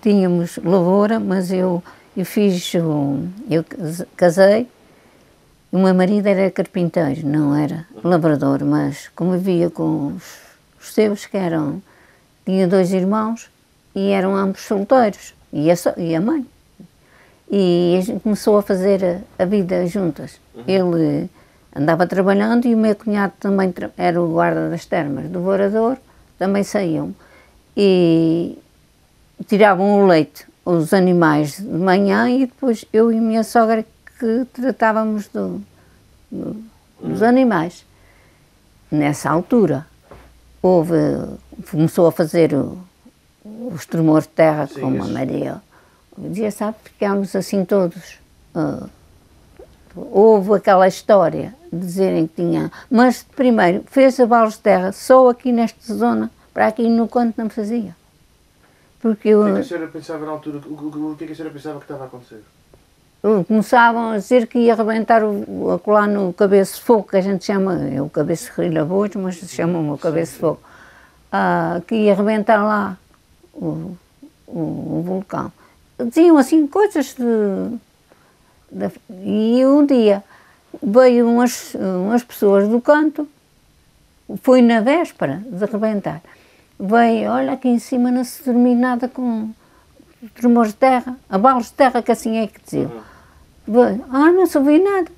tínhamos lavoura, mas eu casei, o meu marido era carpinteiro, não era lavrador, mas convivia com os seus que tinha 2 irmãos e eram ambos solteiros, e a mãe. E a gente começou a fazer a vida juntas. Ele andava trabalhando e o meu cunhado também era o guarda das termas do Varador, também saíam. E tiravam o leite, os animais de manhã, e depois eu e a minha sogra que tratávamos dos animais. Nessa altura, começou a fazer os tremores de terra, sim, como a Maria dizia, sabe, ficámos assim todos. Houve aquela história de dizerem que tinha, mas primeiro fez abalos de terra só aqui nesta zona, para aqui no canto não fazia. Porque o que é que a senhora pensava na altura? O que é que a senhora pensava que estava a acontecer? Começavam a dizer que ia arrebentar lá no cabeço de fogo, que a gente chama, é o cabeço de rilha-bois, mas chamam o cabeço de fogo, que ia arrebentar lá o vulcão. Diziam assim coisas e um dia veio umas pessoas do canto, foi na véspera de arrebentar, veio, olha aqui em cima não se dormia nada com tremores de terra, abalos de terra, que assim é que diziam. Veio, não se ouvi nada,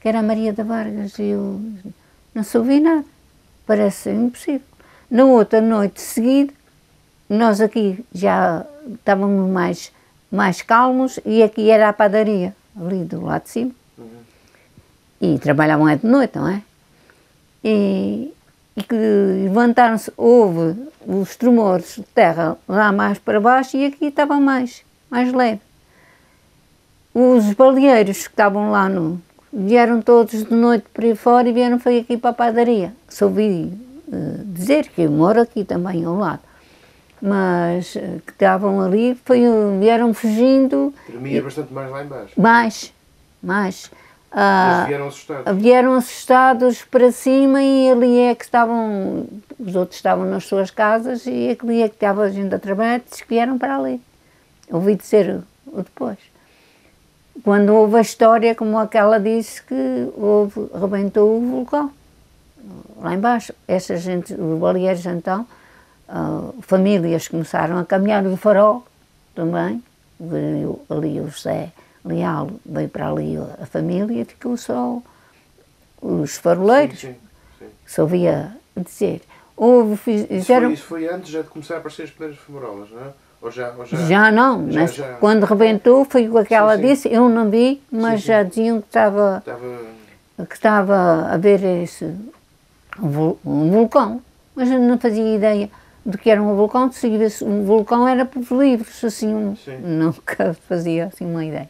que era a Maria da Vargas, e eu não se ouvi nada, parece impossível. Na outra noite seguida, nós aqui já estávamos mais calmos e aqui era a padaria, ali do lado de cima. E trabalhavam de noite, não é? E que levantaram-se, houve os tremores de terra lá mais para baixo e aqui estava mais leve. Os baleeiros que estavam lá vieram todos de noite para aí fora e vieram foi aqui para a padaria. Só ouvi dizer que eu moro aqui também ao lado. Mas que estavam ali, vieram fugindo. Tremia bastante mais lá embaixo. Mais. Mas vieram assustados. Vieram assustados para cima e ali é que estavam, os outros estavam nas suas casas e ali é que estava a gente a trabalhar, disse que vieram para ali. Ouvi dizer o depois. Quando houve a história como aquela disse que rebentou o vulcão, lá embaixo. Essa gente, os baleeiros então, famílias começaram a caminhar do Farol também, veio ali o José Leal, veio para ali a família, ficou só os faroleiros, sim. Só ouvia dizer. Isso foi antes já de começar a aparecer as primeiras fumarolas, não é? Já não, quando rebentou foi o que ela disse, eu não vi, mas já diziam que estava a haver um vulcão, mas eu não fazia ideia do que era um vulcão, se um vulcão era por livros, assim, nunca fazia assim uma ideia.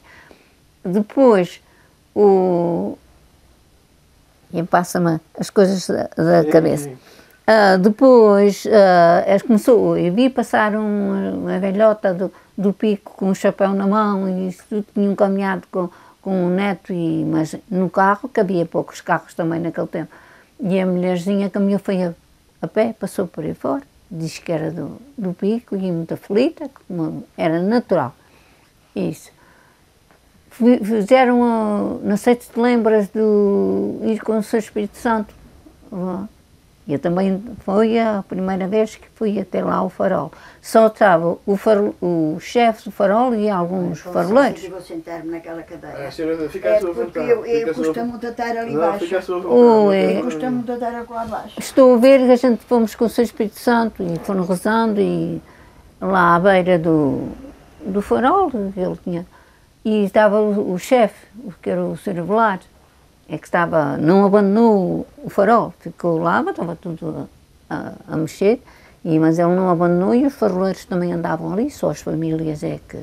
Depois, e passa-me as coisas da cabeça. Depois, começou, eu vi passar uma velhota do Pico com um chapéu na mão e isso tudo, tinham caminhado com um neto, mas no carro, que havia poucos carros também naquele tempo, e a mulherzinha caminhou, foi a pé, passou por aí fora, disse que era do Pico e muito aflita, era natural, isso. Fizeram, não sei se te lembras do ir com o Sr. Espírito Santo. Eu também foi a primeira vez que fui até lá ao Farol. Só estava o chefe do Farol e alguns faroleiros. Eu vou sentar-me naquela cadeira. Fica à sua vontade. Eu custa-me de estar ali baixo. Fica à sua vontade. Custa-me de estar lá abaixo. Estou a ver que a gente fomos com o Sr. Espírito Santo e foram rezando e lá à beira do Farol, ele tinha. E estava o chefe, que era o Sr. Avelar, que não abandonou o Farol, ficou lá, mas estava tudo a mexer, mas ele não abandonou e os faroleiros também andavam ali, só as famílias é que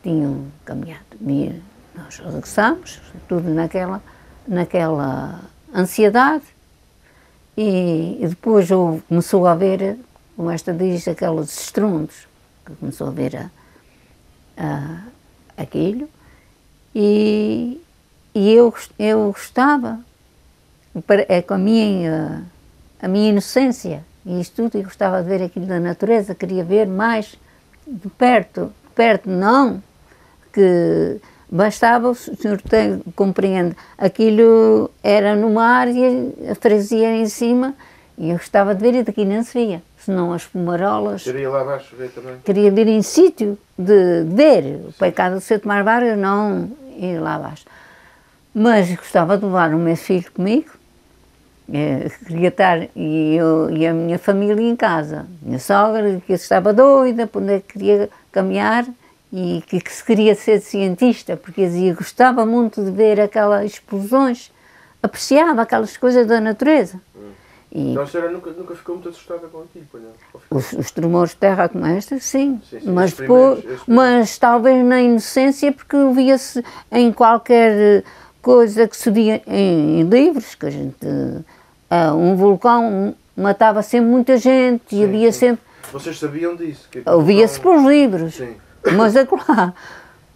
tinham caminhado. E nós regressámos, tudo naquela ansiedade, e depois começou a haver, como esta diz, aqueles estrondos, que começou a haver aquilo, e eu gostava, com a minha inocência e isto tudo, eu gostava de ver aquilo da natureza, queria ver mais, de perto não, que bastava, o senhor compreende, aquilo era no mar e a freguesia em cima, e eu gostava de ver e daqui não se via, senão as fumarolas. Queria lá abaixo ver também? Queria ver em sítio de ver, o pecado de ser tomar Vargas, não ir lá abaixo. Mas gostava de levar o meu filho comigo, queria estar, e a minha família em casa, minha sogra, que estava doida, por onde queria caminhar, e que se queria ser cientista, porque dizia, gostava muito de ver aquelas explosões, apreciava aquelas coisas da natureza. E então a senhora nunca ficou muito assustada com aquilo, pois não? Os tremores de terra como esta, sim. Sim, Mas, depois, mas talvez na inocência, porque via-se em qualquer coisa que se via em livros, que a gente... um vulcão matava sempre muita gente, e havia sempre... Vocês sabiam disso? Ouvia-se pelos livros. Sim. Mas lá,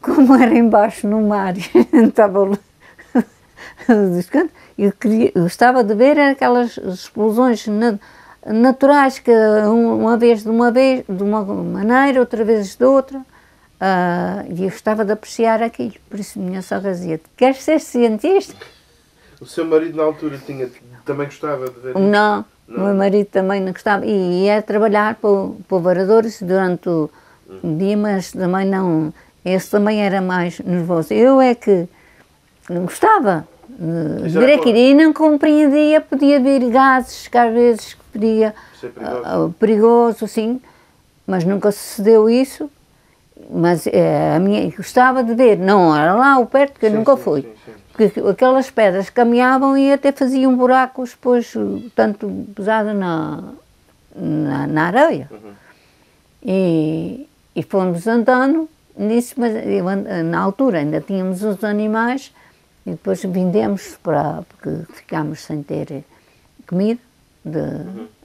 como era embaixo no mar, estava eu gostava de ver aquelas explosões naturais, que uma vez de uma maneira, outra vez de outra, e eu gostava de apreciar aquilo. Por isso a minha sogra dizia, queres ser cientista? O seu marido na altura também gostava de ver isso? Não, o meu marido também não gostava, e ia trabalhar para o Varadores durante o dia, mas também não, esse também era mais nervoso. Eu é que gostava de ver aquilo e não compreendia, podia vir gases que às vezes podia ser perigoso, assim, mas nunca sucedeu isso. Mas a minha gostava de ver, não era lá ao perto, que eu nunca fui. Sim. Porque aquelas pedras caminhavam e até faziam buracos, depois, tanto pesado na areia. E fomos andando nisso, mas na altura ainda tínhamos os animais e depois vindemos porque ficámos sem ter comida,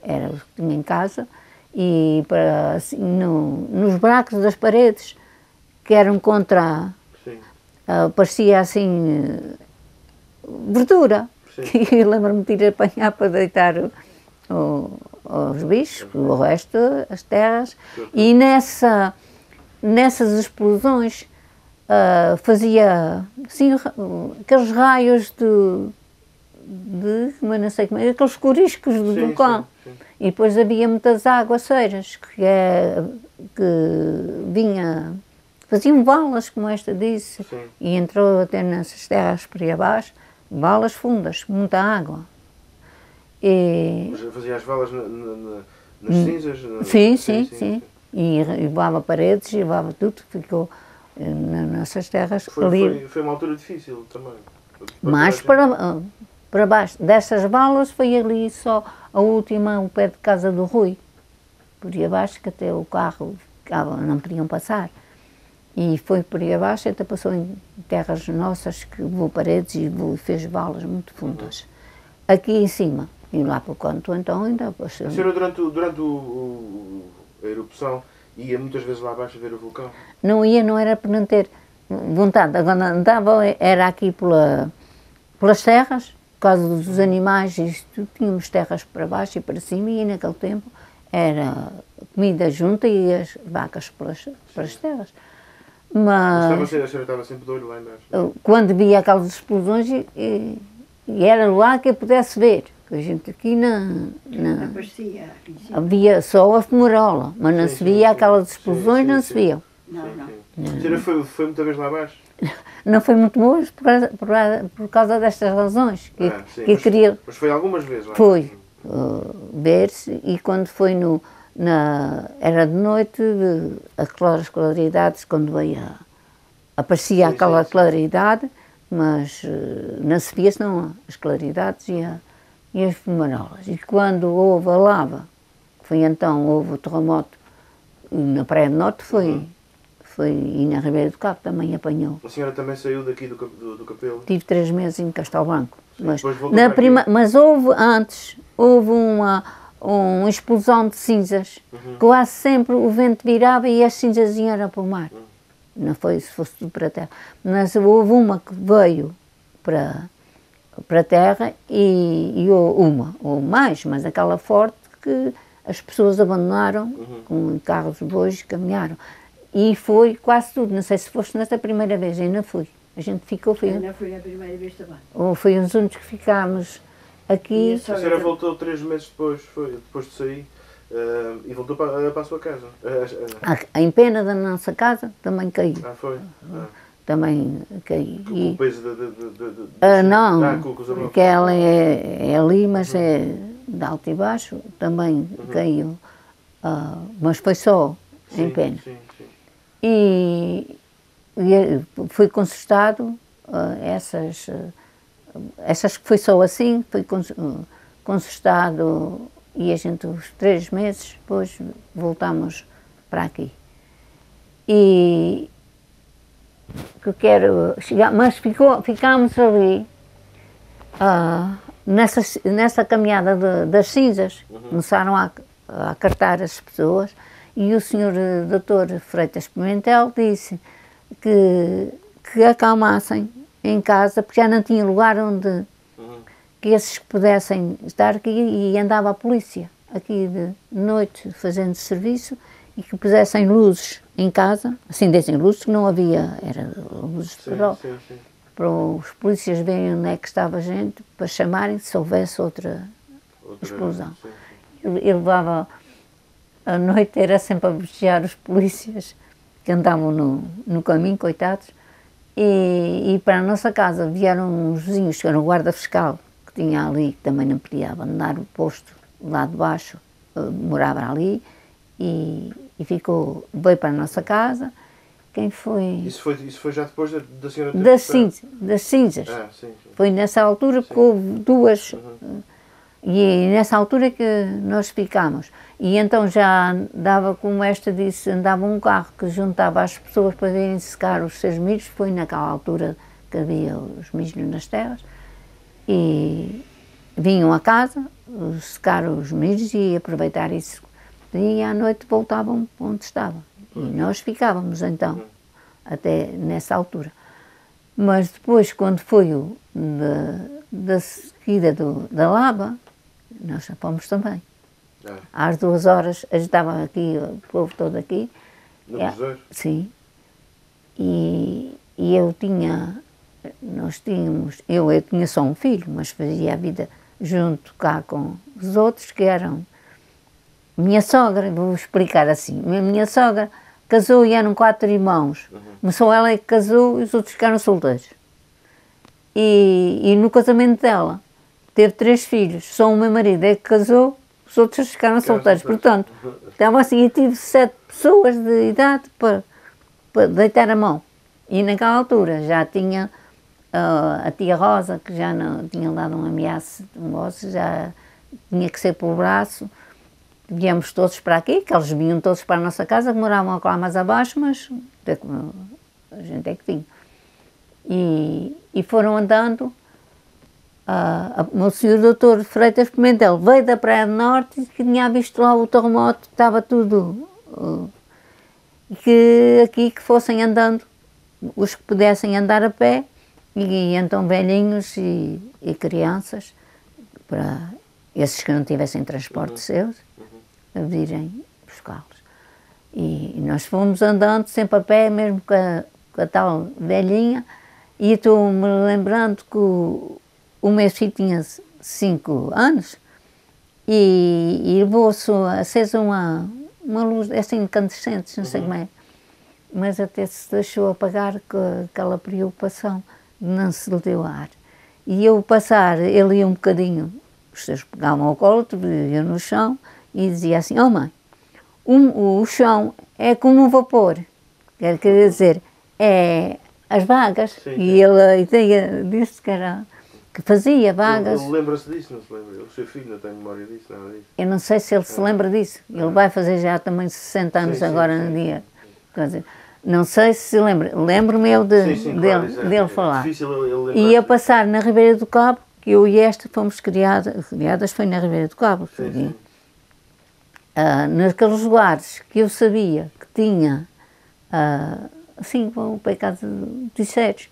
era o que tinha em casa, e assim, nos buracos das paredes, que eram contra, parecia assim, verdura. E lembro-me de ir apanhar para deitar os bichos, o resto, as terras, e nessas explosões fazia assim, aqueles raios mas não sei como é, aqueles coriscos do vulcão. E depois havia muitas aguaceiras que vinha, faziam valas, como esta disse, e entrou até nessas terras por aí abaixo, valas fundas, muita água. Mas fazia as valas nas cinzas? Sim. E levava paredes, e levava tudo, ficou nessas terras. Foi uma altura difícil também. Mais para baixo. Dessas valas foi ali só a última, o pé de casa do Rui. Por aí abaixo, que até o carro não podiam passar. E foi por aí abaixo, até passou em terras nossas, que levou paredes e fez valas muito fundas. Aqui em cima, e lá para o canto, então ainda passou. A senhora, durante a erupção, ia muitas vezes lá abaixo ver o vulcão? Não ia, não era por não ter vontade. Agora andava, era aqui pelas terras, por causa dos animais, isto, tínhamos terras para baixo e para cima, e naquele tempo era comida junta e as vacas pelas terras. Mas a senhora estava sempre de olho lá embaixo? Quando via aquelas explosões, e era lá que eu pudesse ver. A gente aqui não aparecia. Havia só a fumarola, mas não se via aquelas explosões, não se viam. Não. A senhora foi muita vez lá abaixo? Não foi muito boa por causa destas razões. Que queria... Mas foi algumas vezes lá? Foi. Ver-se, e quando foi era de noite, aquelas claridades, quando veio aparecia aquela claridade, mas não se via senão as claridades e as fumarolas. E quando houve a lava, houve o terremoto na Praia do Norte, e na Ribeira do Cabo também apanhou. A senhora também saiu daqui do Capelo? Tive 3 meses em Castelo Branco. Mas houve antes, uma explosão de cinzas, quase sempre o vento virava e as cinzas iam para o mar. Não foi se fosse tudo para a terra. Mas houve uma que veio para a terra ou mais, mas aquela forte que as pessoas abandonaram com carros de bois e caminharam. E foi quase tudo, não sei se foste nessa primeira vez, ainda fui. A gente ficou, Eu ainda fui na primeira vez também. ou foi uns únicos que ficámos aqui. E A senhora voltou 3 meses depois, depois de sair, e voltou para a sua casa. Em pena da nossa casa também caiu. Foi? Também caiu. Com o peso Não, com os avós. porque ela é ali, mas é de alto e baixo, também caiu. Mas foi só em pena. Sim, sim. E foi consertado essas que foi só assim, foi consertado e a gente os 3 meses depois voltamos para aqui. E que eu quero chegar, mas ficámos ali nessa caminhada das cinzas, começaram a acartar as pessoas e o senhor Dr. Freitas Pimentel disse que acalmassem em casa, porque já não tinha lugar onde que esses que pudessem estar aqui, e andava a polícia aqui de noite fazendo serviço, e que pusessem luzes em casa, acendessem luzes, que não havia, era luzes de farol, para os polícias verem onde é que estava a gente, para chamarem se houvesse outra explosão. Eu levava a noite, era sempre a vigiar os polícias que andavam no caminho, coitados, e para a nossa casa vieram uns vizinhos, que era o guarda fiscal, que tinha ali, que também não podia abandonar o posto lá de baixo, morava ali, e veio para a nossa casa. Quem foi? Isso foi já depois da senhora ter das cinzas. Sim. Foi nessa altura que houve duas. E nessa altura que nós ficámos. E então já dava, como esta disse, andava um carro que juntava as pessoas para irem secar os seus milhos. Foi naquela altura que havia os milhos nas terras. E vinham a casa secar os milhos e aproveitar isso. E à noite voltavam onde estavam. E nós ficávamos então, até nessa altura. Mas depois, quando foi da seguida da lava, nós fomos também. Às 2 horas, estava aqui, o povo todo aqui. No Cruzeiro? Sim. E nós tínhamos, eu tinha só um filho, mas fazia a vida junto cá com os outros, que eram minha sogra, vou explicar assim, minha sogra casou e eram 4 irmãos, mas só ela é que casou e os outros ficaram solteiros. E no casamento dela teve 3 filhos, só o meu marido é que casou, os outros ficaram solteiros. Portanto, estava assim, eu tive 7 pessoas de idade para deitar a mão. E naquela altura já tinha a tia Rosa, que já não tinha dado um ameaço de morte, já tinha que ser pelo braço. Viemos todos para aqui, que eles vinham todos para a nossa casa, que moravam lá mais abaixo, mas a gente é que tinha. E foram andando. O senhor doutor Freitas Pimentel veio da Praia do Norte e que tinha visto lá o terremoto, estava tudo. Que fossem andando, os que pudessem andar a pé, e então velhinhos e crianças, para esses que não tivessem transporte seus, a virem buscá-los. E nós fomos andando sempre a pé, mesmo com a tal velhinha, e estou-me lembrando que o meu filho tinha 5 anos e levou-se acesa uma luz assim incandescente, não sei como é, mas até se deixou apagar com aquela preocupação, não se lhe deu ar. E eu passar, ele ia um bocadinho, os seus pegavam ao colo, outro ia no chão, e dizia assim: oh mãe, o chão é como um vapor, quer dizer, é as vagas. Sim. E ele, a ideia disse que fazia vagas. Ele lembra-se disso, não se lembra? O seu filho não tem memória disso, nada disso. Eu não sei se ele se lembra disso, ele vai fazer já também 60 anos agora no dia. Quer dizer, não sei se lembra, lembro-me eu dele falar. É difícil ele lembrar. E a passar na Ribeira do Cabo, que eu e esta fomos criadas foi na Ribeira do Cabo. Sim. Naqueles lugares que eu sabia que tinha, assim, o pecado de sérios,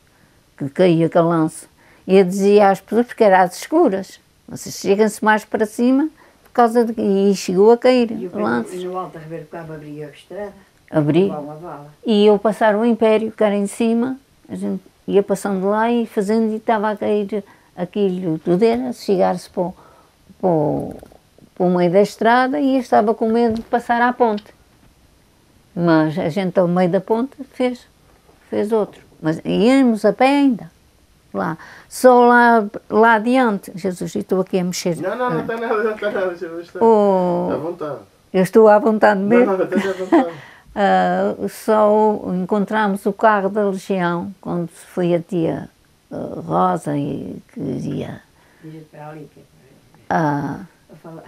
que caía aquele lance. E eu dizia às pessoas, porque eram às escuras, vocês chegam-se mais para cima, por causa de... E chegou a cair o lance. E no alto da Ribeira do Cabo abria a estrada? abri, Uma bala. e eu passar o império, que era em cima, a gente ia passando lá e fazendo, e estava a cair aquilo tudo, era chegar-se para o meio da estrada, e eu estava com medo de passar à ponte. Mas a gente ao meio da ponte fez outro. Mas íamos a pé ainda, lá. Só lá adiante, Jesus, estou aqui a mexer. Não está nada, não está nada. Está à vontade. Eu estou à vontade mesmo. Não, esteja à vontade. Só encontramos o carro da Legião, quando foi a tia Rosa e que ia. Ia para ali, a falar.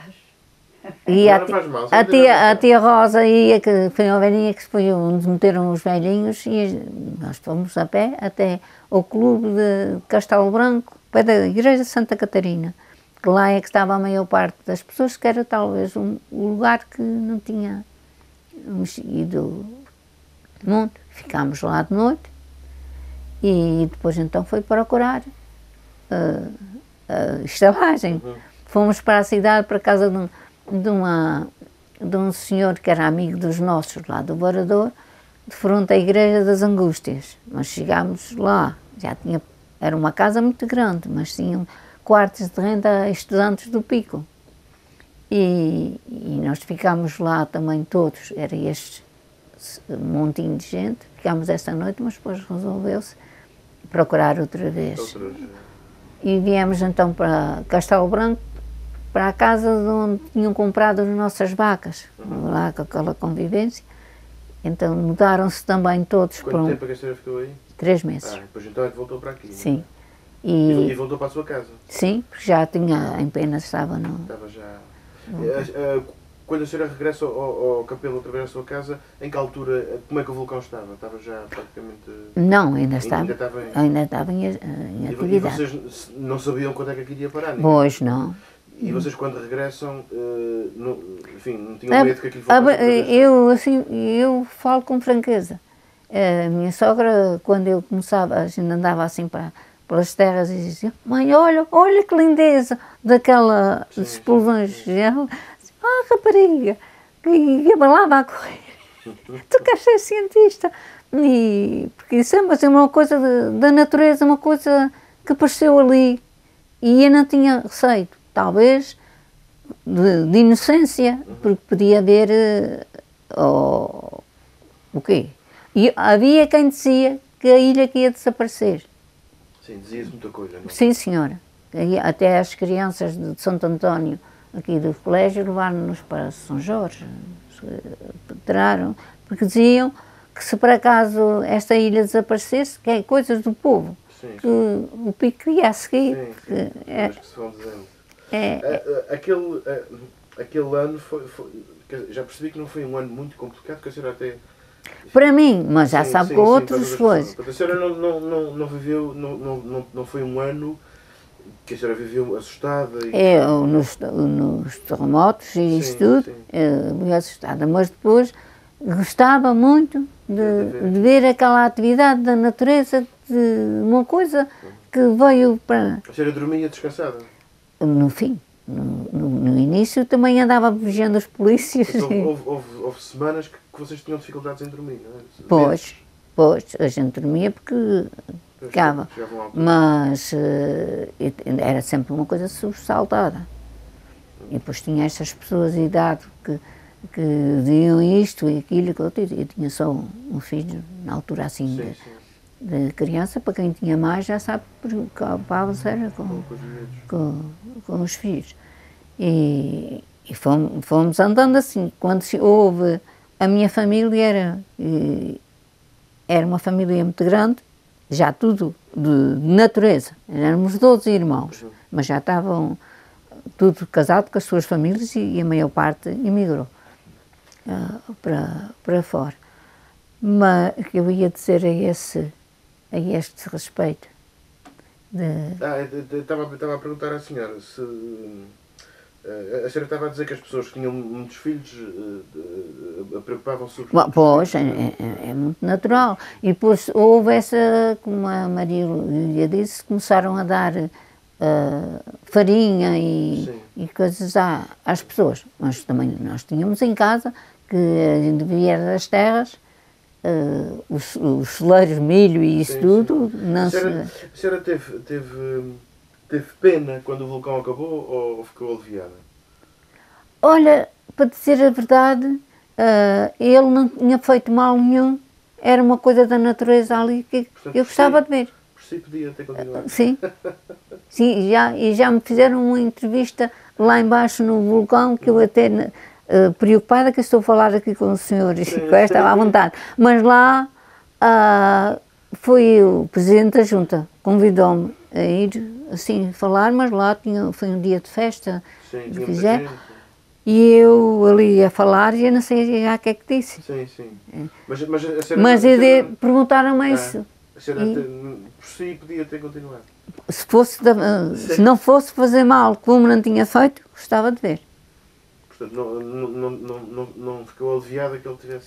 E Não faz mal, a tia Rosa ia, que foi uma velhinha que foi onde meteram os velhinhos, e nós fomos a pé até ao clube de Castelo Branco, pé da Igreja de Santa Catarina, que lá é que estava a maior parte das pessoas, que era talvez um lugar que não tinha ido muito. Ficámos lá de noite e depois então foi procurar a estalagem. Fomos para a cidade, para a casa de um senhor que era amigo dos nossos, lá do Varador, de frente à Igreja das Angústias. Nós chegámos lá, era uma casa muito grande, mas tinham quartos de renda a estudantes do Pico. E nós ficámos lá também todos, era este montinho de gente, ficámos esta noite, mas depois resolveu-se procurar outra vez. E viemos então para Castelo Branco, para a casa de onde tinham comprado as nossas vacas, lá com aquela convivência. Então mudaram-se também todos. Quanto tempo é que a senhora ficou aí? 3 meses. Depois então é que voltou para aqui. Sim. E voltou para a sua casa? Sim, porque já tinha, em pena estava no... Estava já... Quando a senhora regressa ao Capelo outra vez à sua casa, em que altura, como é que o vulcão estava? Estava já praticamente... Não, ainda estava em E atividade. vocês não sabiam quando é que aquilo ia parar? Pois não. E vocês quando regressam, enfim, não tinham medo que aquilo fosse outra vez? Eu falo com franqueza. A minha sogra, quando eu começava, a gente andava assim pelas terras e dizia: mãe, olha que lindeza daquela explosões. Rapariga, e abalava a correr. Tu queres ser cientista? Porque isso é uma coisa da natureza, uma coisa que apareceu ali. E eu não tinha receio, talvez de inocência, porque podia haver o quê? E havia quem dizia que a ilha que ia desaparecer. Sim, dizia-se muita coisa, não é? Sim, senhora. Até as crianças de Santo António, aqui do colégio, levaram-nos para São Jorge, tiraram, porque diziam que se por acaso esta ilha desaparecesse, que é coisas do povo, sim, que o Pico ia a seguir. Sim, mas que se vão dizendo. Aquele ano já percebi que não foi um ano muito complicado, que a senhora até... Para mim, mas já sabe que outros foi. A senhora não viveu, não foi um ano que a senhora viveu assustada? Nos terremotos e isso tudo, sim. Assustada, mas depois gostava muito de ver aquela atividade da natureza, de uma coisa que veio para... A senhora dormia descansada? No fim. No início também andava vigiando os polícias. Então, houve semanas que vocês tinham dificuldades em dormir, não é? Pois, a gente dormia porque ficava, mas era sempre uma coisa sobressaltada. E depois tinha estas pessoas de idade que diziam isto e aquilo, eu tinha só um filho, na altura assim, de criança, para quem tinha mais já sabe, preocupava-se era com os filhos. E fomos andando assim. Quando houve, a minha família era uma família muito grande, já tudo de natureza, éramos 12 irmãos, mas já estavam tudo casados com as suas famílias e a maior parte emigrou para fora. Mas o que eu ia dizer a este respeito? Estava a perguntar à senhora se a senhora estava a dizer que as pessoas que tinham muitos filhos preocupavam-se sobre... Pois, é muito natural. E depois houve essa, como a Maria Lídia disse, começaram a dar farinha e coisas às pessoas. Mas também nós tínhamos em casa que que a gente vier das terras, os celeiros, milho e isso Sim, tudo, sim. não A se... senhora teve pena quando o vulcão acabou ou ficou aliviada? Olha, para dizer a verdade, ele não tinha feito mal nenhum, era uma coisa da natureza ali que Portanto, eu gostava de ver. Por si podia ter continuado. Sim, sim, e já me fizeram uma entrevista lá embaixo no vulcão, que eu até, preocupada que estou a falar aqui com o senhor e com esta à vontade, mas lá foi o Presidente da Junta, convidou-me a ir assim falar, mas lá foi um dia de festa, Sim, que tinha fizeram, muita gente. e eu ali a falar e eu não sei já o que é que disse. Sim, sim. Mas a senhora, Mas perguntaram-me isso. A senhora por si podia ter continuado. Se não fosse fazer mal como não tinha feito, gostava de ver. Portanto, não ficou aliviada que ele tivesse.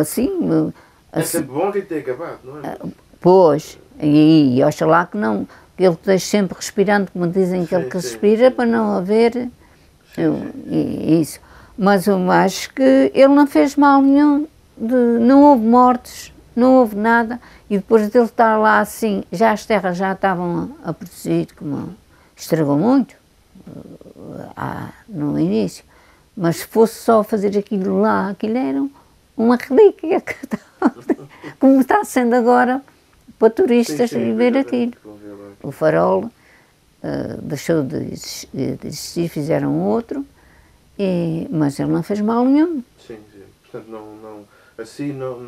Sim. É sempre bom que ter acabado, não é? Pois, e oxalá que não, que ele esteja sempre respirando, como dizem que ele que respira, para não haver isso. Mas eu acho que ele não fez mal nenhum, não houve mortes, não houve nada, e depois dele estar lá assim, já as terras já estavam a produzir, como estragou muito no início, mas se fosse só fazer aquilo lá, aquilo era uma relíquia, como está sendo agora para turistas ir ver aquilo. O farol deixou de existir, fizeram outro, mas ele não fez mal nenhum. Sim, sim. Portanto, assim não...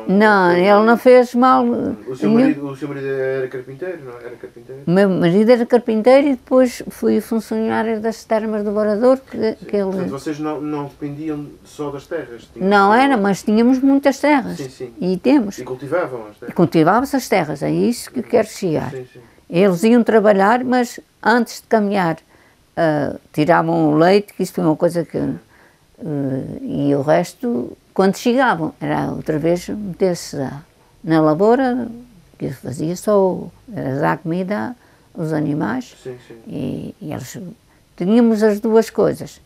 Não, ele não fez mal. O seu marido era carpinteiro, não era carpinteiro? O meu marido era carpinteiro e depois fui funcionário das termas do Varador. Portanto, vocês não dependiam só das terras? Não era, mas tínhamos muitas terras. Sim, sim. E temos. E cultivavam as terras? Cultivava-se as terras, é isso que eu quero chegar. Sim, sim. Eles iam trabalhar, mas antes de caminhar tiravam o leite, que isso foi uma coisa que... e o resto, quando chegavam, era outra vez meter-se na lavoura, que fazia só dar comida aos animais. Sim, sim. E eles... Tínhamos as duas coisas.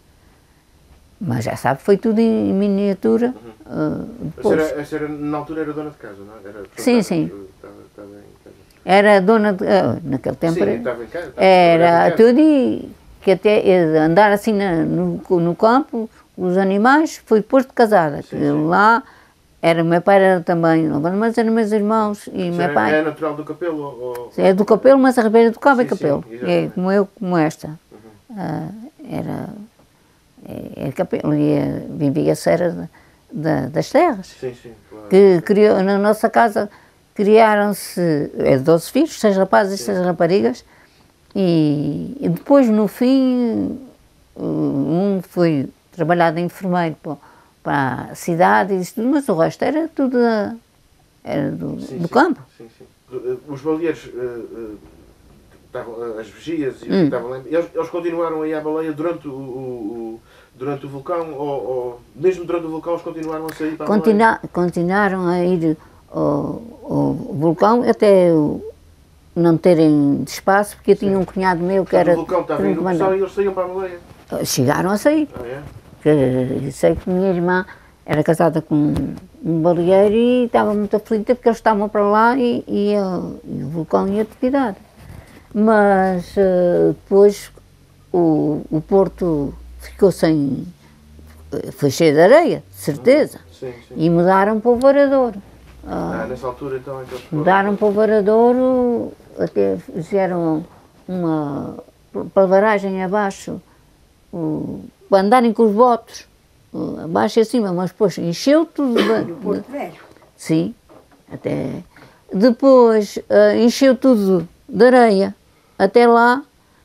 Mas já sabe, foi tudo em miniatura. A senhora, na altura, era dona de casa, não é? Sim, sim. Estava em casa. Era dona de... naquele tempo Sim, estava em casa. era tudo e que até andar assim no campo, os animais, foi depois de casada. Sim, que sim. lá era, meu pai era também, mas eram meus irmãos e meu pai... É natural do Capelo? É do Capelo, mas a Ribeira do Cabo é Sim, Capelo. sim, É como eu, como esta. É Capelo e vivia a cera das terras. Sim, sim, claro. Que criou, na nossa casa criaram-se 12 filhos, 6 rapazes e 6 raparigas, e depois no fim um foi trabalhar de enfermeiro para a cidade e isso tudo, mas o resto era tudo era do campo. Sim, sim. Os baleeiros, as vigias e estavam lá, eles continuaram a ir à baleia durante o vulcão, ou mesmo durante o vulcão eles continuaram a sair para a baleia? Continuaram a ir ao vulcão até não terem espaço, porque eu tinha um cunhado meu que era... O vulcão estava em erupção e eles saíam para a baleia? Chegaram a sair. Ah, é? Eu sei que minha irmã era casada com um baleeiro e estava muito aflita porque eles estavam para lá e o vulcão ia de atividade. Mas depois o porto ficou sem... foi cheio de areia, de certeza. Sim, sim. E mudaram para o Varadouro. Nessa altura então é que eles foram... Mudaram para o Varadouro, até fizeram uma pavaragem abaixo, para andarem com os botos, abaixo e acima, mas depois encheu tudo No Porto Velho. Sim, até... Depois encheu tudo de areia, até lá,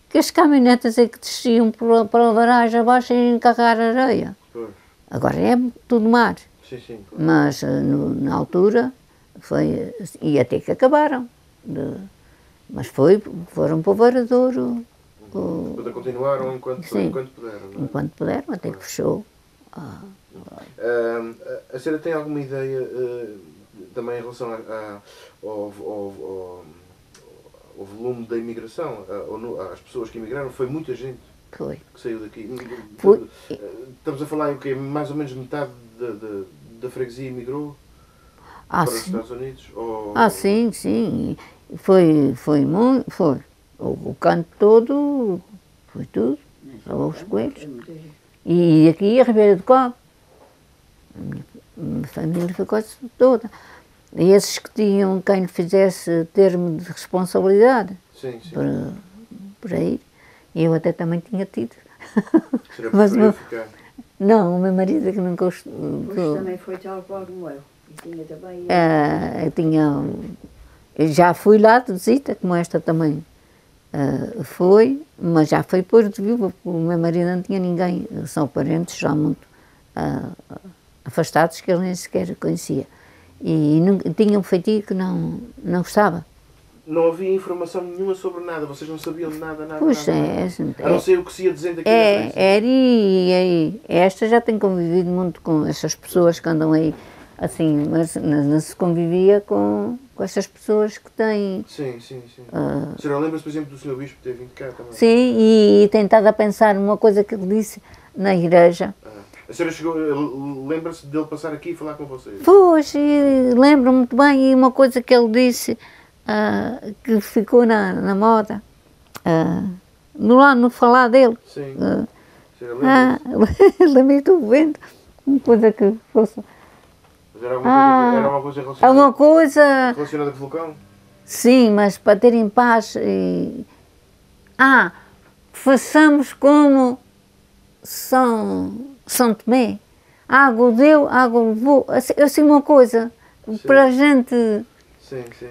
que as caminhonetas é que desciam para a varagem abaixo e encarregar areia. Pois. Agora é tudo mar. Sim, sim, claro. Mas na altura foi, e até que acabaram. Mas foram para o Varadouro. Depois continuaram enquanto puderam, não é? Enquanto puderam, até que fechou. A senhora tem alguma ideia também em relação ao volume da imigração, às pessoas que imigraram? Foi muita gente Foi. que saiu daqui. Foi. Estamos a falar em o quê? Mais ou menos metade da freguesia emigrou Ah, para os sim. Estados Unidos? Ou... Ah, sim, sim. Foi muito, foi. O canto todo, foi tudo. Só os coelhos. E aqui a Ribeira do Cabo. A minha família foi quase toda. E esses que tinham quem lhe fizesse termo de responsabilidade Sim, sim. para ir. E eu até também tinha tido. Seria Mas preferível ficar. não, o meu marido é que não Hoje gostou. também foi tal qual como eu. E tinha também. Eu já fui lá de visita, como esta também foi, mas já foi depois de viúva, porque o meu marido não tinha ninguém, são parentes já muito afastados que ele nem sequer conhecia. E tinha um feitio que não gostava. Não havia informação nenhuma sobre nada, vocês não sabiam de nada, nada, Pois nada. é, A não ser o que se ia dizendo aqui na freguesia. esta já tem convivido muito com essas pessoas que andam aí, assim, mas não se convivia com essas pessoas que têm. Sim, sim, sim. A senhora lembra-se, por exemplo, do Sr. Bispo ter vindo cá também? Sim, e tem estado a pensar numa coisa que ele disse na igreja. A senhora chegou, lembra-se dele passar aqui e falar com vocês? Pois, e lembro-me muito bem, e uma coisa que ele disse que ficou na moda, no falar dele. Sim. A senhora lembra-se? Lembro, estou vendo uma coisa que fosse. Mas era alguma coisa relacionada, Alguma coisa, relacionada com o vulcão? sim, mas para terem paz. Façamos como São Tomé. Água deu, água levou. Assim uma coisa, para a gente. Sim, sim.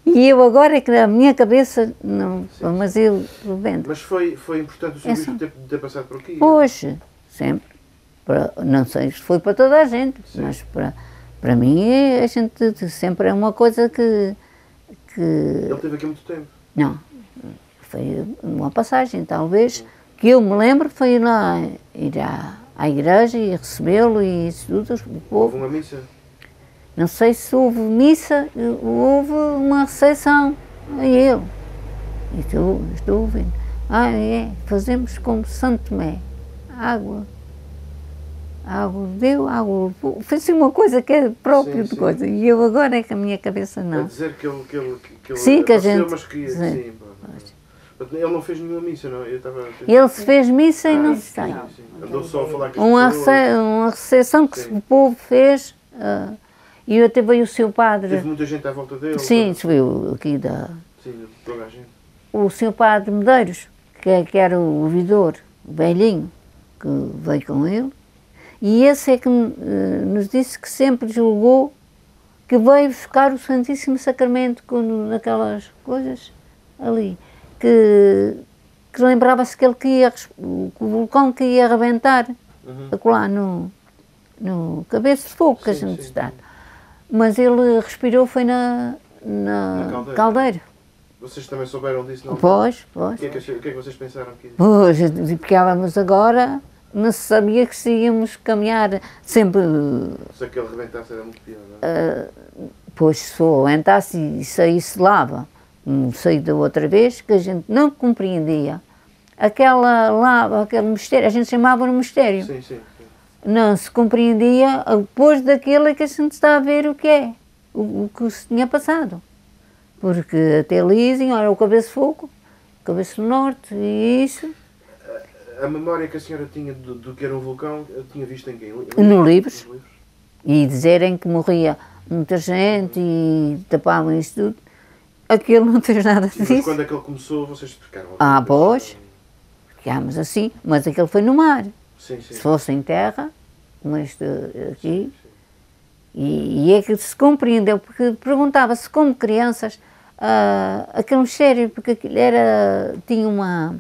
E eu agora é que na minha cabeça, não, mas eu vendo. Mas foi importante o Sr. Essa. Bispo ter passado por aqui? Hoje, sempre. Não sei se foi para toda a gente, Sim. mas para mim a gente sempre é uma coisa que. Ele esteve aqui há muito tempo. Não, foi uma passagem, talvez, que eu me lembro, foi ir lá, ir à igreja e recebê-lo e isso tudo, o Houve povo. uma missa? Não sei se houve missa, houve uma recepção a ele. E estou ouvindo. Fazemos como Santo Tomé. Água deu, água levou. Foi assim uma coisa que é própria Sim, de sim. coisa. E eu agora é que a minha cabeça A não. dizer que ele Sim, que a apareceu, gente- mas que sim. sim, pá. Ele não fez nenhuma missa, não? Eu estava... Ele se fez missa e não se sai. Sim, sim. Andou só a falar com as Uma pessoas. recepção que Sim. o povo fez, e até veio o seu padre. Teve muita gente à volta dele. Sim, se viu aqui Sim, toda a gente. o seu padre Medeiros, que era o ouvidor, o velhinho, que veio com ele, e esse é que nos disse que sempre julgou que veio buscar o Santíssimo Sacramento naquelas coisas ali, que lembrava-se que ele que ia, o vulcão que ia arrebentar, acolá no cabeça de fogo que a Sim, gente sim, está. Mas ele respirou foi na caldeira. Vocês também souberam disso, não? Pois. O que é que vocês pensaram aqui? Pois, ficávamos agora, não se sabia que se íamos caminhar sempre, Se aquele rebentasse era muito pior, não é? pois se entrasse e saísse lava, como saí da outra vez, que a gente não compreendia. Aquela lava, aquele mistério, a gente chamava no mistério. Sim, sim. Não se compreendia depois daquilo que a gente está a ver o que é, o que se tinha passado. Porque até ali dizem, olha, o cabeça de fogo, o cabeça do norte e isso. A memória que a senhora tinha do que era um vulcão, tinha visto em quem? No livros. E dizerem que morria muita gente e tapavam isso tudo. Aquilo não fez nada Sim, mas disso. quando aquele começou, vocês ficaram... Pois, ficámos assim, mas aquele foi no mar. Sim, sim. Se fosse em terra, como este aqui, e é que se compreendeu, porque perguntava-se como crianças, aquele mistério, porque aquilo tinha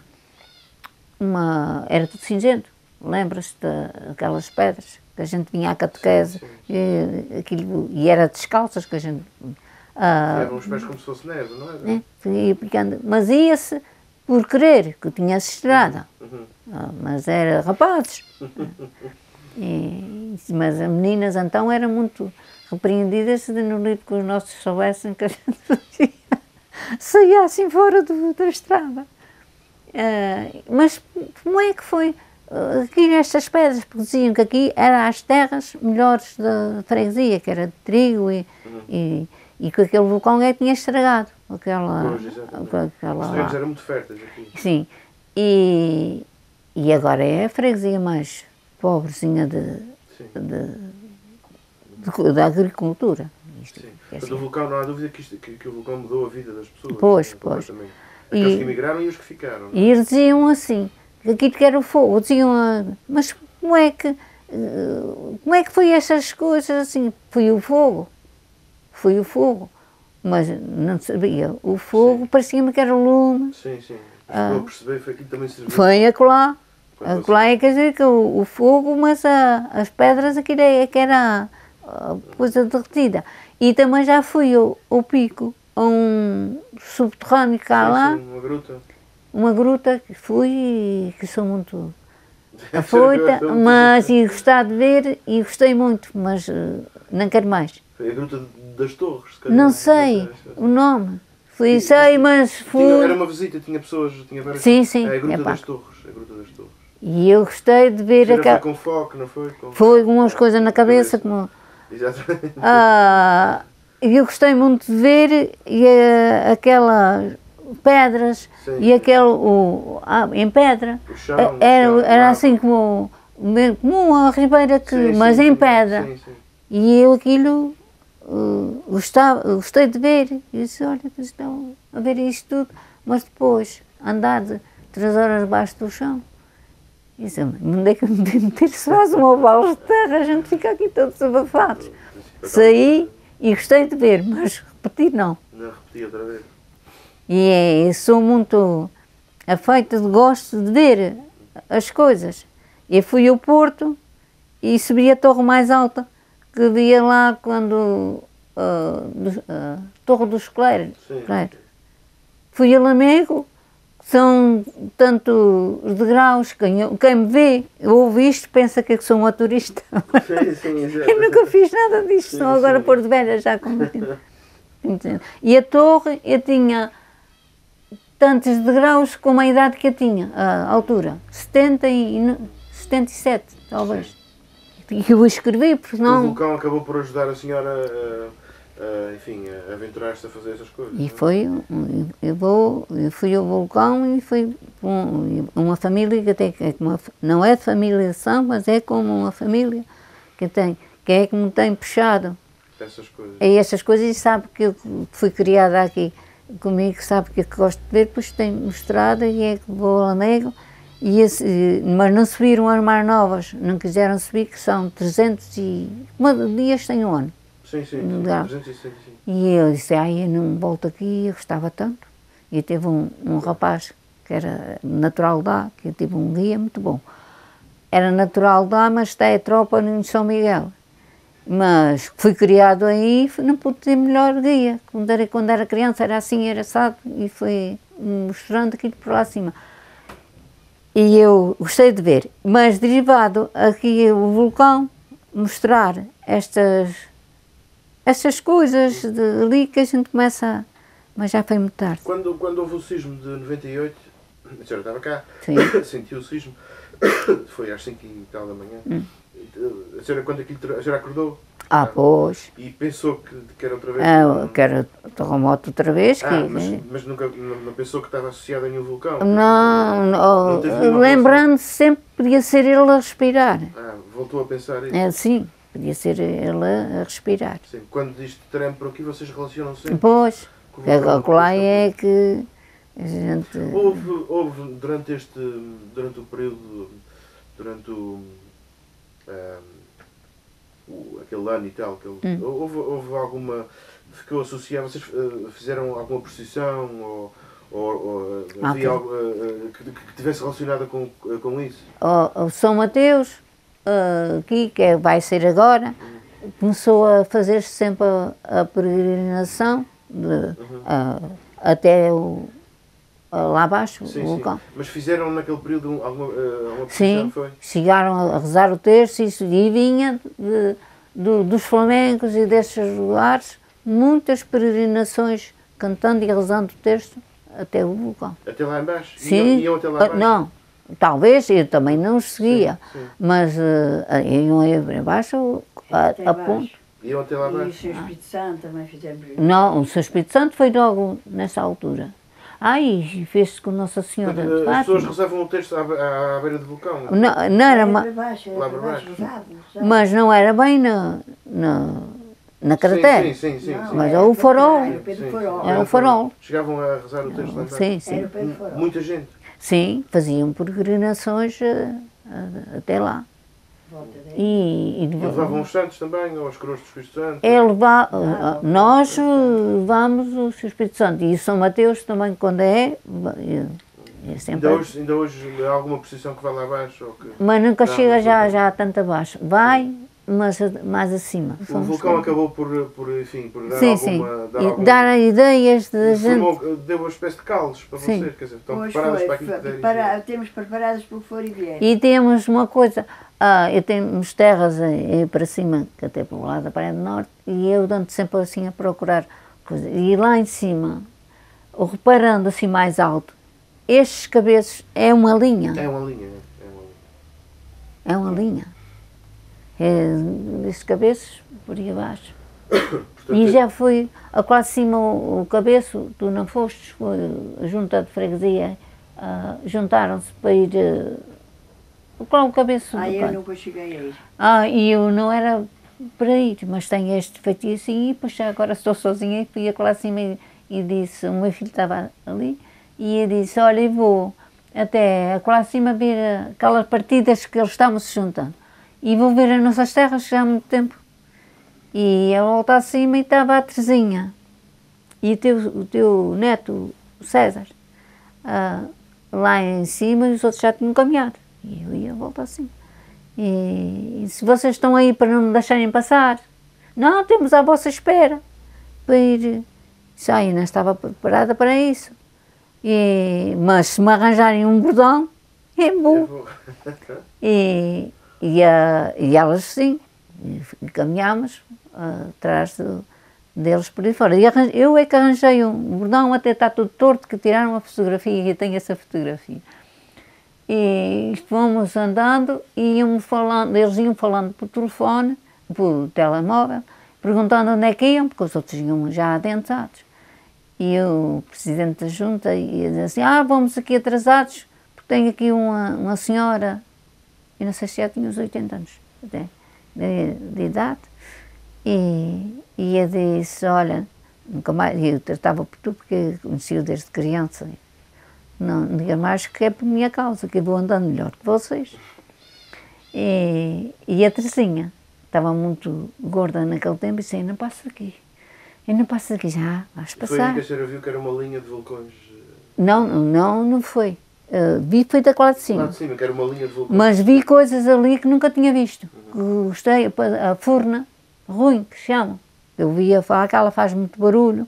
era tudo cinzento, lembra-se daquelas pedras que a gente vinha à catequese, e era descalças que a gente... Eram os pés como se fosse neve, não era? Ia picando, mas ia-se por querer, que tinha-se estrada, mas era rapazes. Mas as meninas então eram muito repreendidas de no livro que os nossos soubessem que a gente saía assim fora da estrada. Mas como é que foi? aqui nestas pedras, porque diziam que aqui eram as terras melhores da freguesia, que era de trigo e que aquele vulcão tinha estragado. Pois, exatamente. Os terrenos eram muito férteis aqui. Sim, e agora é a freguesia mais pobrezinha da agricultura. Sim. Mas o vulcão, não há dúvida que o vulcão mudou a vida das pessoas. Pois. Aqueles que emigraram e os que ficaram. Não é? E eles diziam assim, que aquilo que era o fogo, diziam, mas como é que foi essas coisas assim? Foi o fogo, mas não sabia, o fogo parecia-me que era o lume. Sim. Estou a perceber, foi aquilo que também serviu. Foi acolá quer dizer que o fogo, mas as pedras aquilo é que era coisa derretida. E também já fui ao pico, a um subterrâneo cá lá. Sim, uma gruta. Uma gruta que fui e que sou muito afoita, mas e gostar de ver e gostei muito, mas não quero mais. Foi a Gruta das Torres, se calhar. Não sei o nome. Mas fui. Era uma visita, tinha pessoas, tinha várias. Sim. É a Gruta das Torres, a Gruta das Torres. E eu gostei de ver aquela. Foi com foco, não foi? Foi umas coisas na cabeça como. Exatamente. E eu gostei muito de ver aquelas pedras. Sim. E aquele em pedra. O chão, era assim como uma ribeira mas em pedra. Sim. E eu aquilo gostei de ver. E disse, olha, estão a ver isto tudo, mas depois andar de 3 horas debaixo do chão. E disse, onde é que eu me devo meter? Se faz uma balde de terra, a gente fica aqui todos abafados. Saí e gostei de ver, mas repetir não. Não repeti outra vez. E sou muito afeita, gosto de ver as coisas. Eu fui ao Porto e subi a torre mais alta, que via lá quando Torre dos Escleiros. Fui a Lamego, são tanto os degraus, quem me vê, ouve isto, pensa que eu sou uma turista. Sim, Eu nunca fiz nada disto, só agora por de velha já como E a torre, eu tinha tantos degraus como a idade que eu tinha, a altura, 77, talvez. E eu escrevi, porque não... O vulcão acabou por ajudar a senhora a aventurar-se a fazer essas coisas. E eu fui ao vulcão e foi uma família que até não é de família de São, mas é como uma família que é que me tem puxado essas coisas e sabe que eu fui criada aqui comigo, sabe que gosto de ver, depois tem mostrado e é que vou ao Lamego, mas não subiram as mais novas, não quiseram subir, que são 300 dias tem um ano. Sim, 365. E eu disse, eu não volto aqui, eu gostava tanto. E teve um rapaz que era natural de lá, que eu tive um guia muito bom. Era natural de lá, mas está a tropa em São Miguel. Mas fui criado aí, não pude ter melhor guia. Quando era criança era assim, era assado, e foi mostrando aquilo por lá acima. E eu gostei de ver, mas derivado aqui o vulcão, mostrar estas coisas ali que a gente começa mas já foi muito tarde. Quando houve o sismo de 98, a senhora estava cá, sentiu o sismo, foi às 5 e tal da manhã. A senhora, quando a senhora acordou? Pois. E pensou que era outra vez? Que era terremoto outra vez. Mas nunca não pensou que estava associado a nenhum vulcão? Não lembrando-se sempre podia ser ele a respirar. Voltou a pensar isso? Sim, podia ser ele a respirar. Sim. Quando diz treme por aqui, vocês relacionam sempre? Pois, lá é que a gente... Houve durante o período, aquele ano e tal, houve alguma, ficou associado, vocês fizeram alguma procissão ou havia algo que estivesse relacionada com isso? O São Mateus, aqui, que vai ser agora, começou a fazer-se sempre a peregrinação até lá abaixo, o vulcão. Sim. Mas fizeram naquele período alguma procissão, foi? Chegaram a rezar o terço e vinha dos flamencos e desses lugares muitas peregrinações cantando e rezando o terço até o vulcão. Até lá embaixo? Sim. Iam até lá embaixo? Não, talvez, eu também não os seguia, sim. mas iam aí para baixo, a ponto. Iam até lá E o abaixo. Sr. Espírito Santo também fizemos. Não, o São Espírito Santo foi logo nessa altura. E fez-se com Nossa Senhora de Portanto, as pessoas Fátima. rezavam o texto à beira do vulcão. Não era, Para baixo, Lá para para baixo, baixo. usado. mas não era bem na cratera. Sim. Mas é o farol. Era o pé do farol. Era o farol. Chegavam a rezar o texto lá embaixo. Sim, sim. Era o pé do farol. Muita gente. Sim, faziam peregrinações até lá. Volta daí. E E levavam os santos também, ou os coroas do Espírito Santo. nós levamos o São Espírito Santo e o São Mateus também, quando é sempre. Ainda hoje há alguma procissão que vai lá abaixo? Ou que... Mas nunca Não, chega não já tanto abaixo. Vai, mas mais acima. O vulcão acabou por dar Sim, alguma... sim. Dar, E algum, dar ideias da gente. deu uma espécie de calos para Sim. vocês, quer dizer, estão Pois preparadas foi, para aquilo que derem. temos preparadas para o que for e vier. E temos uma coisa, eu tenho terras aí para cima, que até para o lado da Praia do Norte, e eu ando sempre assim a procurar coisas. E lá em cima, reparando assim mais alto, estes cabeços é uma linha. É uma linha, É uma linha. Estes cabeços por aí abaixo. E já foi, lá de cima o cabeço, tu não fostes, foi a junta de freguesia, juntaram-se para ir, qual o cabeço do Eu canto? nunca cheguei E a ir. eu não era para ir, mas tenho este feitiço e depois já agora estou sozinha e fui lá acima e disse, o meu filho estava ali, e eu disse, olha, eu vou até lá acima ver aquelas partidas que eles estavam se juntando e vou ver as nossas terras já há muito tempo. E eu volto acima e estava a Terezinha e o teu neto, o César, lá em cima e os outros já tinham caminhado. E eu ia voltar acima. E se vocês estão aí para não me deixarem passar, não, temos à vossa espera para ir. Eu não estava preparada para isso. Mas se me arranjarem um bordão, é bom. E elas sim, e caminhámos atrás deles por aí fora. E eu é que arranjei um bordão, até está tudo torto, que tiraram uma fotografia e eu tenho essa fotografia. E fomos andando e eles iam falando por telefone, por telemóvel, perguntando onde é que iam, porque os outros iam já adentrados. E o presidente da junta ia dizer assim, vamos aqui atrasados, porque tem aqui uma senhora, eu não sei se já tinha uns 80 anos até, de idade, e eu disse, olha, nunca mais, eu tratava por tu porque conheci-o desde criança, não diga mais que é por minha causa, que eu vou andando melhor que vocês. E a Terezinha estava muito gorda naquele tempo e disse, eu não passo daqui. Eu não passo daqui já, vais passar. Foi aí que a senhora viu que era uma linha de vulcões? Não foi. Vi foi da lá de cima. Lá de cima, que era uma linha de vulcões. Mas vi coisas ali que nunca tinha visto. Gostei, a furna ruim, que chamam. Eu via falar que ela faz muito barulho,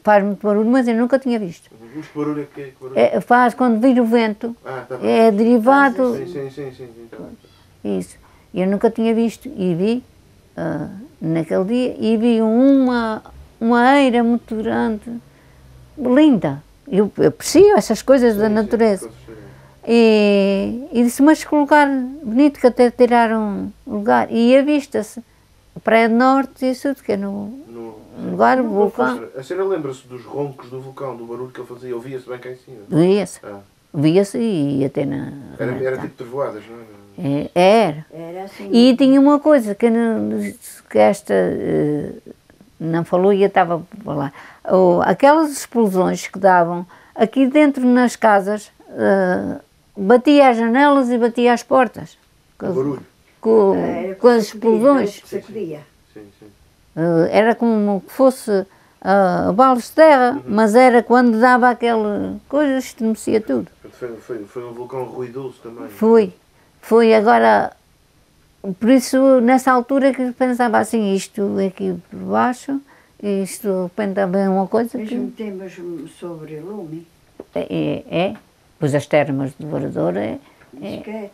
faz muito barulho, mas eu nunca tinha visto. Mas que barulho é que barulho? Faz quando vira o vento, Tá é derivado. Sim. Então. Isso. Eu nunca tinha visto e vi naquele dia e vi uma eira muito grande, linda. Eu aprecio essas coisas da natureza. E disse, mas que lugar bonito, que até tiraram lugar. E avista-se a Praia do Norte e isso tudo, que é no lugar do vulcão. A senhora lembra-se dos roncos do vulcão, do barulho que ele fazia? Ouvia-se bem cá em cima? Via-se e até na... Era tipo trovoadas, não é? Era. Era assim. E tinha uma coisa que esta não falou e eu estava a falar. Aquelas explosões que davam aqui dentro nas casas, batia as janelas e batia as portas. Com barulho. Com as explosões. Sacudia. Sim. Era como que fosse balas de terra, mas era quando dava aquela coisa, estremecia tudo. Foi um vulcão ruidoso também. Foi agora, por isso nessa altura que eu pensava assim, isto aqui por baixo, isto de repente também uma coisa Mesmo que... temos sobre lume. Pois as termas do Varador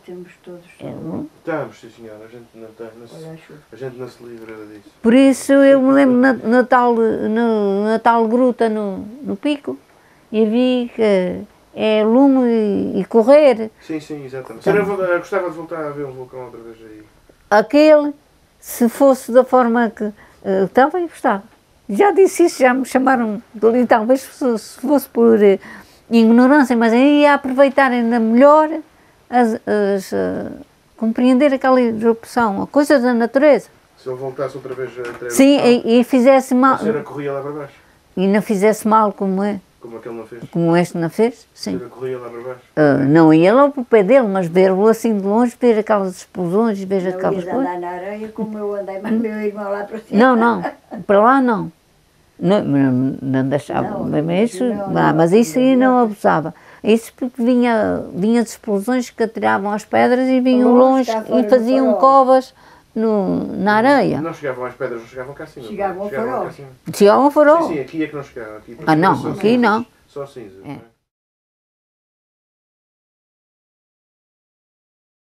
Temos todos. Estamos, sim senhora, a gente não tem, Olha a chuva. a gente não se livra disso. Por isso eu me lembro na tal gruta no Pico, e vi que é lume e correr. Sim, sim, exatamente. A senhora gostava de voltar a ver um vulcão outra vez aí? Aquele, se fosse da forma que estava, eu gostava. Já disse isso, já me chamaram de talvez se fosse por ignorância, mas aí ia aproveitar ainda melhor compreender aquela erupção, a coisa da natureza. Se ele voltasse outra vez a ter sim, e fizesse mal. A senhora corria lá para baixo? E não fizesse mal como é. Como aquele não fez? Como este não fez, sim. A senhora corria lá para baixo? Não ia lá para o pé dele, mas ver-o assim de longe, ver aquelas explosões, ver aquelas coisas. Não ia andar na areia como eu andei, mas meu irmão lá para cima. Não, para lá não. Não deixava mesmo isso, mas isso aí não abusava. Isso porque vinha de explosões que atiravam as pedras e vinham longe e faziam covas na areia. Não chegavam às pedras, não chegavam cá acima. Chegavam ao farol. Chegavam ao farol. Sim, aqui é que não chegavam. Aqui, não, aqui não. Só cinzas. É.